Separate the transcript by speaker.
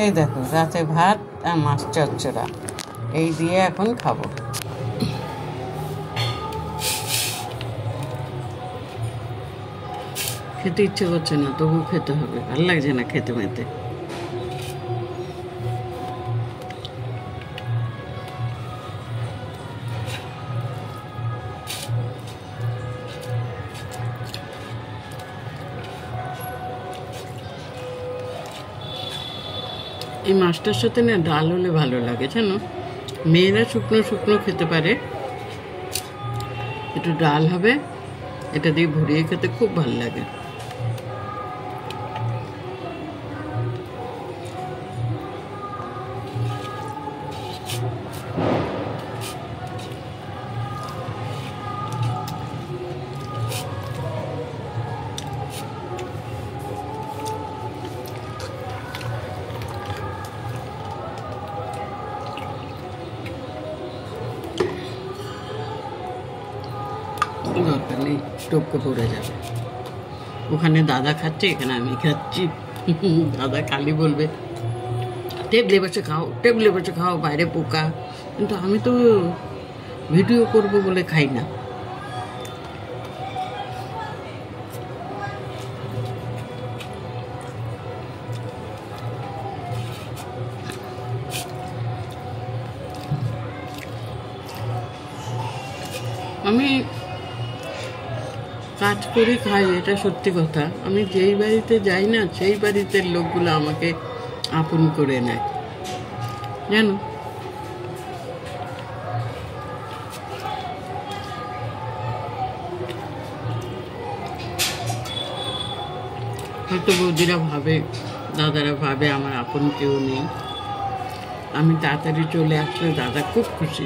Speaker 1: এই দেখো রাতে ভাত আর মাছ চচ্চড়া, এই দিয়ে এখন খাবো। খেতে ইচ্ছে করছে না, তবু খেতে হবে, ভালো লাগছে না খেতে মেতে। এই মাছটার সাথে না ডাল হলে ভালো লাগে জানো। মেয়েরা শুকনো শুকনো খেতে পারে, একটু ডাল হবে, এটা দিয়ে ভরিয়ে খেতে খুব ভালো লাগে। দরকার নেই, টপকে পড়ে যাবে। ওখানে দাদা খাচ্ছে, এখানে আমি খাচ্ছি। দাদা খালি বলবে টেবলে বসে খাও, টেবলে বসে খাও, বাইরে পোকা। কিন্তু আমি তো ভিডিও করব বলে খাই না। আমি কাজ করে খাই, এটা সত্যি কথা। আমি যেই বাড়িতে যাই না, সেই বাড়িতে লোকগুলো আমাকে আপন করে নেয় জানো। হয়তো বৌদিরা ভাবে, দাদারা ভাবে আমার আপন কেউ নেই। আমি তাড়াতাড়ি চলে আসলে দাদা খুব খুশি।